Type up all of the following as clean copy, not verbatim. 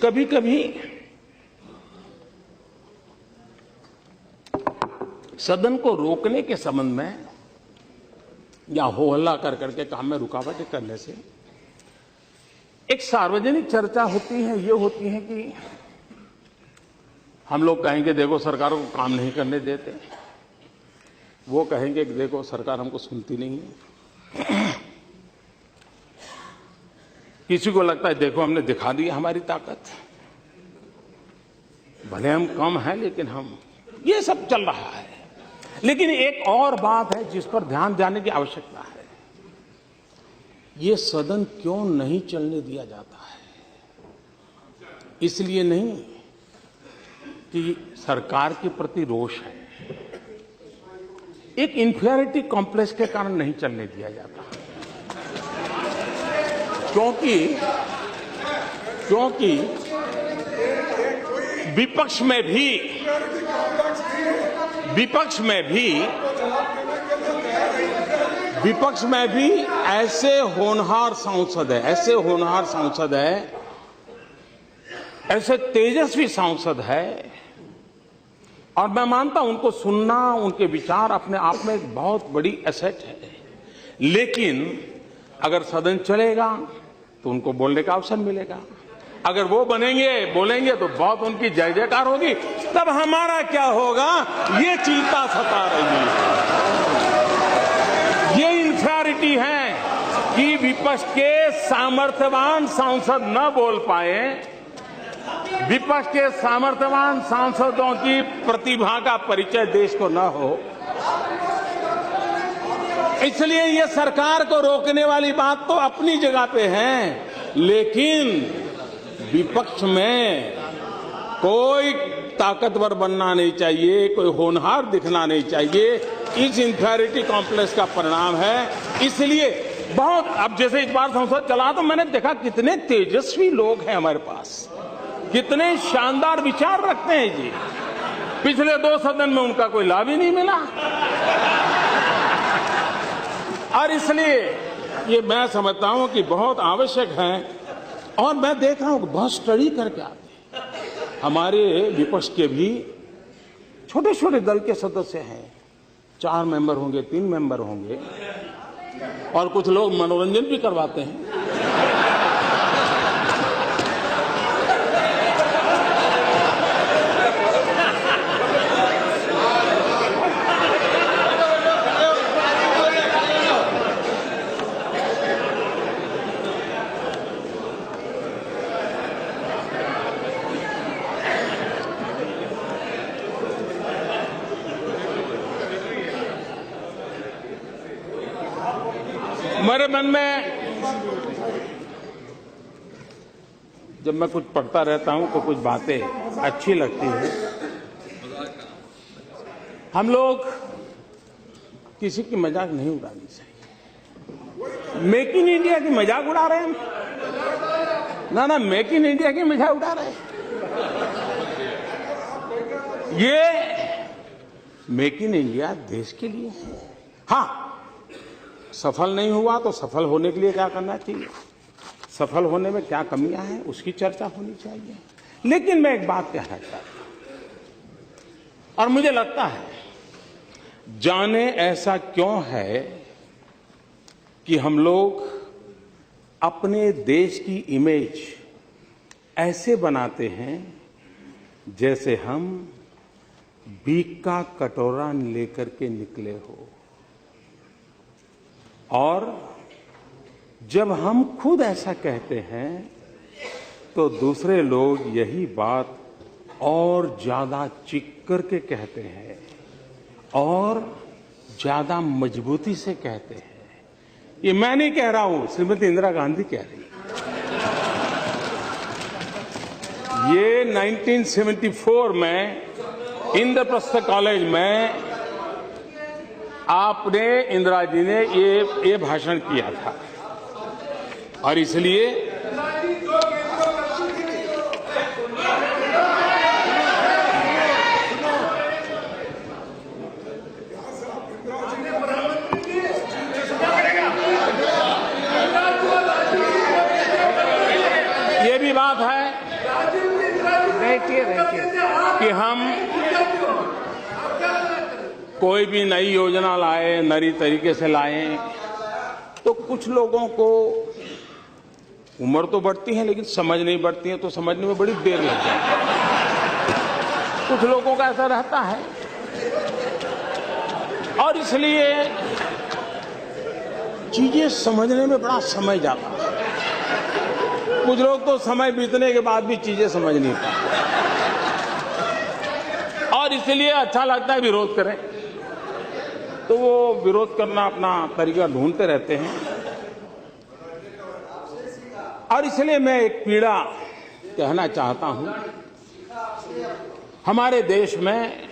कभी कभी सदन को रोकने के संबंध में या हो हल्ला कर करके काम में रुकावटें करने से एक सार्वजनिक चर्चा होती है, ये होती है कि हम लोग कहेंगे देखो सरकार को काम नहीं करने देते, वो कहेंगे कि देखो सरकार हमको सुनती नहीं है। किसी को लगता है देखो हमने दिखा दी हमारी ताकत, भले हम कम हैं लेकिन हम, ये सब चल रहा है। लेकिन एक और बात है जिस पर ध्यान देने की आवश्यकता है, ये सदन क्यों नहीं चलने दिया जाता है? इसलिए नहीं कि सरकार के प्रति रोष है, एक इंफीरियरिटी कॉम्प्लेक्स के कारण नहीं चलने दिया जाता, क्योंकि विपक्ष में भी ऐसे होनहार सांसद है, ऐसे तेजस्वी सांसद है, और मैं मानता हूं उनको सुनना, उनके विचार अपने आप में एक बहुत बड़ी एसेट है। लेकिन अगर सदन चलेगा तो उनको बोलने का अवसर मिलेगा, अगर वो बोलेंगे तो बहुत उनकी जय जयकार होगी, तब हमारा क्या होगा ये चिंता सता रही है। ये इंफीरियरिटी है कि विपक्ष के सामर्थ्यवान सांसद न बोल पाए, विपक्ष के सामर्थ्यवान सांसदों की प्रतिभा का परिचय देश को न हो, इसलिए ये सरकार को रोकने वाली बात तो अपनी जगह पे है, लेकिन विपक्ष में कोई ताकतवर बनना नहीं चाहिए, कोई होनहार दिखना नहीं चाहिए। इस इंफीरियरिटी कॉम्प्लेक्स का परिणाम है। इसलिए बहुत, अब जैसे इस बार संसद चला तो मैंने देखा कितने तेजस्वी लोग हैं हमारे पास, कितने शानदार विचार रखते हैं जी। पिछले 2 सदन में उनका कोई लाभ ही नहीं मिला, और इसलिए ये मैं समझता हूं कि बहुत आवश्यक है। और मैं देख रहा हूं कि बहुत स्टडी करके आते हैं, हमारे विपक्ष के भी छोटे छोटे दल के सदस्य हैं, 4 मेंबर होंगे, 3 मेंबर होंगे, और कुछ लोग मनोरंजन भी करवाते हैं। मेरे मन में जब मैं कुछ पढ़ता रहता हूं तो कुछ बातें अच्छी लगती हैं। हम लोग किसी की मजाक नहीं उड़ानी चाहिए। मेक इन इंडिया की मजाक उड़ा रहे हैं ना, मेक इन इंडिया की मजाक उड़ा रहे हैं। ये मेक इन इंडिया देश के लिए है। हाँ, सफल नहीं हुआ तो सफल होने के लिए क्या करना चाहिए, सफल होने में क्या कमियां हैं उसकी चर्चा होनी चाहिए। लेकिन मैं एक बात कहना चाहता हूं, और मुझे लगता है जाने ऐसा क्यों है कि हम लोग अपने देश की इमेज ऐसे बनाते हैं जैसे हम भीख का कटोरा लेकर के निकले हो, और जब हम खुद ऐसा कहते हैं तो दूसरे लोग यही बात और ज्यादा चीख करके कहते हैं और ज्यादा मजबूती से कहते हैं। ये मैं नहीं कह रहा हूं, श्रीमती इंदिरा गांधी कह रही है। ये 1974 में इंद्रप्रस्थ कॉलेज में आपने, इंदिरा जी ने ये भाषण किया था, और इसलिए ये भी बात है कि हम कोई भी नई योजना लाए, नई तरीके से लाएं, तो कुछ लोगों को उम्र तो बढ़ती है लेकिन समझ नहीं बढ़ती है, तो समझने में बड़ी देर लगती है। कुछ लोगों का ऐसा रहता है और इसलिए चीजें समझने में बड़ा समय जाता है। कुछ लोग तो समय बीतने के बाद भी चीजें समझ नहीं पाते और इसलिए अच्छा लगता है विरोध करें, तो वो विरोध करना अपना तरीका ढूंढते रहते हैं। और इसलिए मैं एक पीड़ा कहना चाहता हूं। हमारे देश में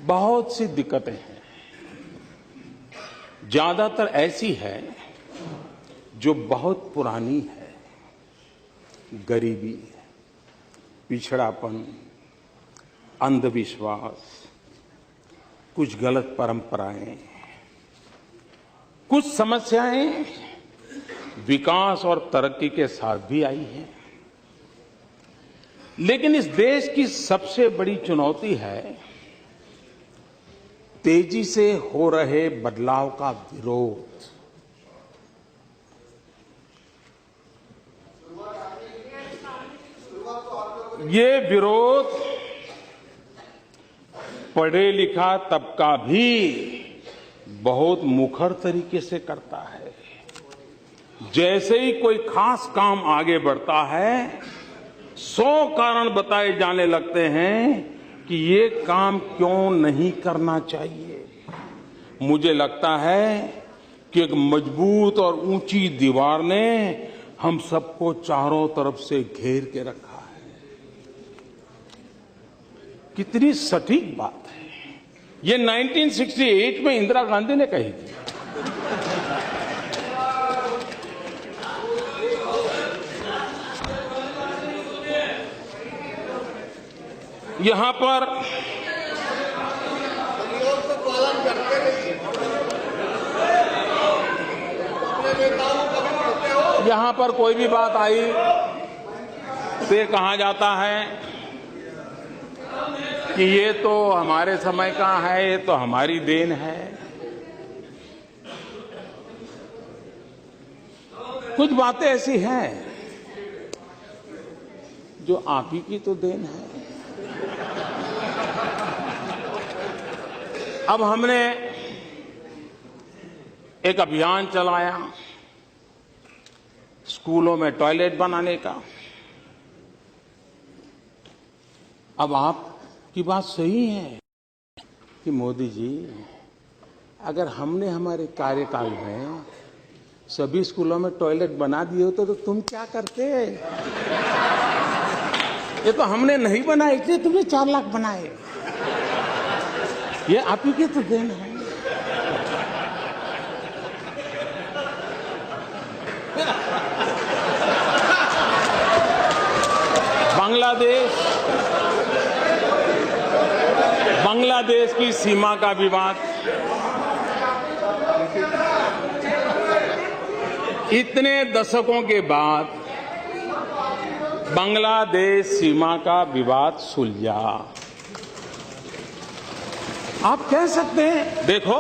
बहुत सी दिक्कतें हैं, ज्यादातर ऐसी है जो बहुत पुरानी है। गरीबी, पिछड़ापन, अंधविश्वास, कुछ गलत परंपराएं, कुछ समस्याएं विकास और तरक्की के साथ भी आई हैं। लेकिन इस देश की सबसे बड़ी चुनौती है तेजी से हो रहे बदलाव का विरोध। ये विरोध पढ़े लिखा तबका भी बहुत मुखर तरीके से करता है। जैसे ही कोई खास काम आगे बढ़ता है, 100 कारण बताए जाने लगते हैं कि ये काम क्यों नहीं करना चाहिए। मुझे लगता है कि एक मजबूत और ऊंची दीवार ने हम सबको चारों तरफ से घेर के रखा है। कितनी सटीक बात है। ये 1968 में इंदिरा गांधी ने कही थी। यहां पर कोई भी बात आई तो ये कहा जाता है कि ये तो हमारे समय का है, ये तो हमारी देन है। कुछ बातें ऐसी हैं जो आप ही की तो देन है। अब हमने एक अभियान चलाया स्कूलों में टॉयलेट बनाने का। अब आपकी बात सही है कि मोदी जी, अगर हमने हमारे कार्यकाल में सभी स्कूलों में टॉयलेट बना दिए होते तो तुम क्या करते? ये तो हमने नहीं बनाए, इसलिए तुमने 4 लाख बनाए। ये आप ही की तो देन है। बांग्लादेश की सीमा का विवाद, इतने दशकों के बाद बांग्लादेश सीमा का विवाद सुलझा। आप कह सकते हैं देखो,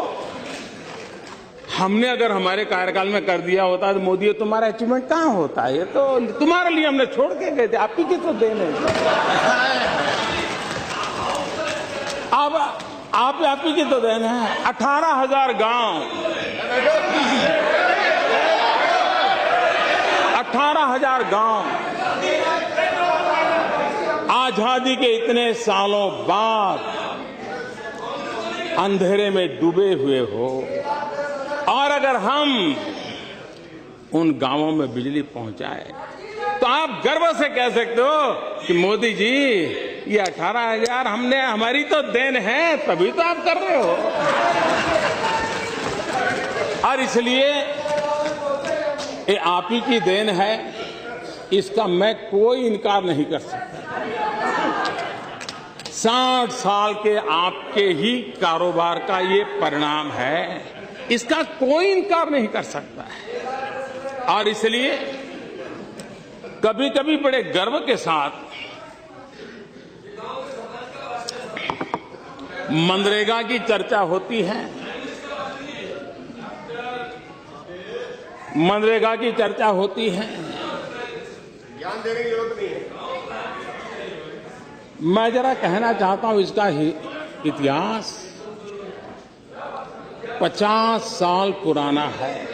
हमने अगर हमारे कार्यकाल में कर दिया होता तो मोदी ये तुम्हारा अचीवमेंट कहां होता है? ये तो तुम्हारे लिए हमने छोड़ के गए थे, आप ही की तो देन है। अब आप ही की तो देन है। 18,000 गांव, 18,000 गांव आजादी के इतने सालों बाद अंधेरे में डूबे हुए हो, और अगर हम उन गांवों में बिजली पहुंचाए तो आप गर्व से कह सकते हो कि मोदी जी ये 18,000 हमने, हमारी तो देन है, तभी तो आप कर रहे हो। और इसलिए ये आप ही की देन है, इसका मैं कोई इनकार नहीं कर सकता। 60 साल के आपके ही कारोबार का ये परिणाम है, इसका कोई इनकार नहीं कर सकता है। और इसलिए कभी कभी बड़े गर्व के साथ मनरेगा की चर्चा होती है। मनरेगा की चर्चा होती है। ज्ञान देने की जरूरत नहीं है। मैं जरा कहना चाहता हूं, इसका इतिहास 50 साल पुराना है,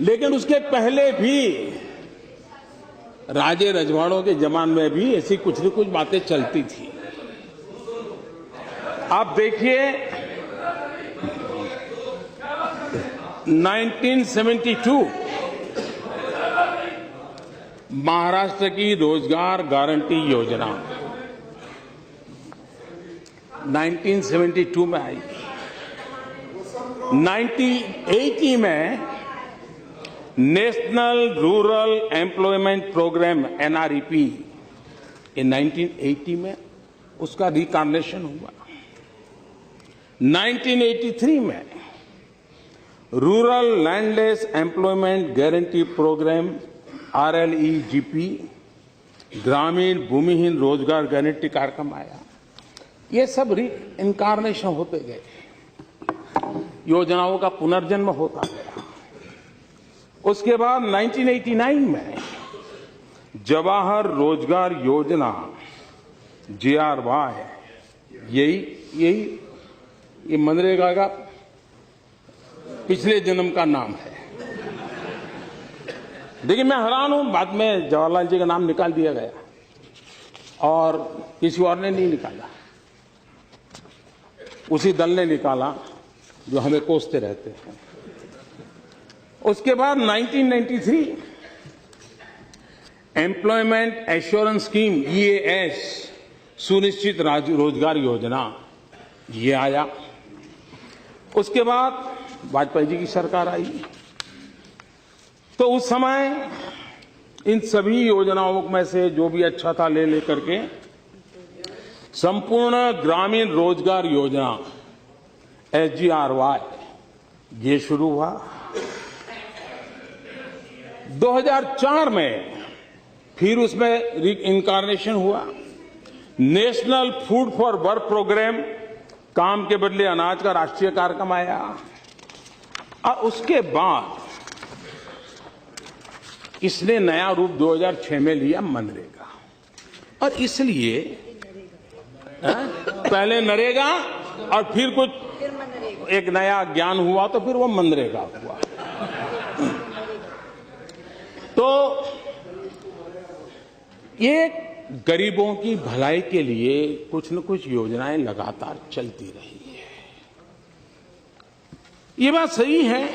लेकिन उसके पहले भी राजे रजवाड़ों के जमाने में भी ऐसी कुछ न कुछ बातें चलती थी। आप देखिए 1972 महाराष्ट्र की रोजगार गारंटी योजना 1972 में आई। 1980 में national rural employment program NREP in 1980 में उसका रिकार्डिनेशन हुआ। 1983 में rural landless employment guarantee program RLEGP ग्रामीण भूमिहीन रोजगार गारंटी कार्यक्रम आया। ये सब इनकारनेशन होते गए, योजनाओं का पुनर्जन्म होता गया। उसके बाद 1989 में जवाहर रोजगार योजना JRY, ये मनरेगा का पिछले जन्म का नाम है। देखिए, मैं हैरान हूं, बाद में जवाहरलाल जी का नाम निकाल दिया गया और किसी और ने नहीं निकाला, उसी दल ने निकाला जो हमें कोसते रहते हैं। उसके बाद 1993 एम्प्लॉयमेंट एश्योरेंस स्कीम EAS सुनिश्चित रोजगार योजना ये आया। उसके बाद वाजपेयी जी की सरकार आई, तो उस समय इन सभी योजनाओं में से जो भी अच्छा था ले लेकर के संपूर्ण ग्रामीण रोजगार योजना SGRY ये शुरू हुआ। 2004 में फिर उसमें इनकारनेशन हुआ। National food for work program, काम के बदले अनाज का राष्ट्रीय कार्यक्रम आया। और उसके बाद इसने नया रूप 2006 में लिया मनरेगा। और इसलिए पहले नरेगा और फिर कुछ एक नया ज्ञान हुआ तो फिर वो मनरेगा हुआ। तो ये गरीबों की भलाई के लिए कुछ न कुछ योजनाएं लगातार चलती रही है। ये बात सही है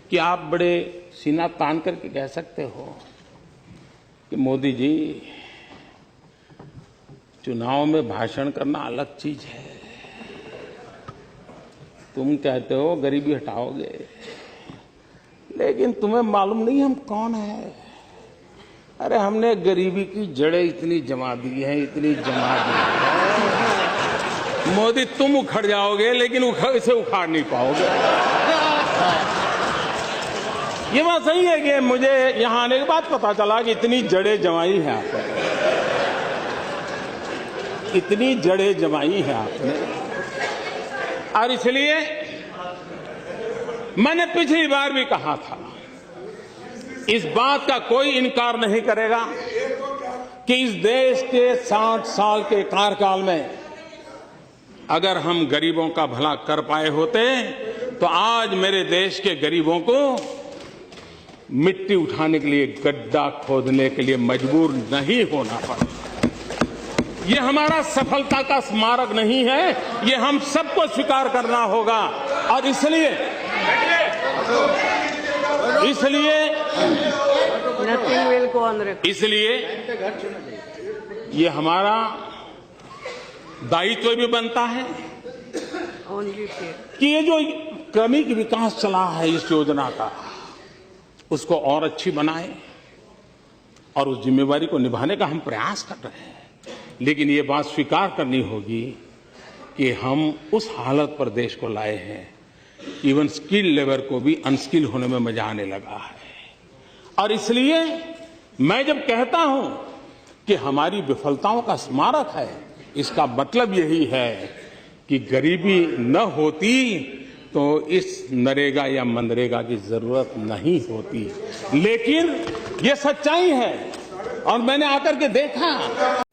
कि आप बड़े सीना तान करके कह सकते हो कि मोदी जी, चुनाव में भाषण करना अलग चीज है, तुम कहते हो गरीबी हटाओगे, लेकिन तुम्हें मालूम नहीं हम कौन है। अरे हमने गरीबी की जड़ें इतनी जमा दी हैं, इतनी जमा दी है। मोदी तुम उखड़ जाओगे लेकिन इसे उखाड़ नहीं पाओगे। ये बात सही है कि मुझे यहां आने के बाद पता चला कि इतनी जड़ें जमाई है आपने, इतनी जड़ें जमाई है आपने। और इसलिए मैंने पिछली बार भी कहा था, इस बात का कोई इनकार नहीं करेगा कि इस देश के 60 साल के कार्यकाल में अगर हम गरीबों का भला कर पाए होते तो आज मेरे देश के गरीबों को मिट्टी उठाने के लिए, गड्ढा खोदने के लिए मजबूर नहीं होना पड़ा। ये हमारा सफलता का स्मारक नहीं है, ये हम सबको स्वीकार करना होगा। और इसलिए ये हमारा दायित्व भी बनता है कि ये जो क्रमिक विकास चला है इस योजना का, उसको और अच्छी बनाए और उस जिम्मेवारी को निभाने का हम प्रयास कर रहे हैं। लेकिन ये बात स्वीकार करनी होगी कि हम उस हालत पर देश को लाए हैं, इवन स्किल लेबर को भी अनस्किल होने में मजा आने लगा है। और इसलिए मैं जब कहता हूं कि हमारी विफलताओं का स्मारक है, इसका मतलब यही है कि गरीबी न होती तो इस नरेगा या मनरेगा की जरूरत नहीं होती। लेकिन ये सच्चाई है और मैंने आकर के देखा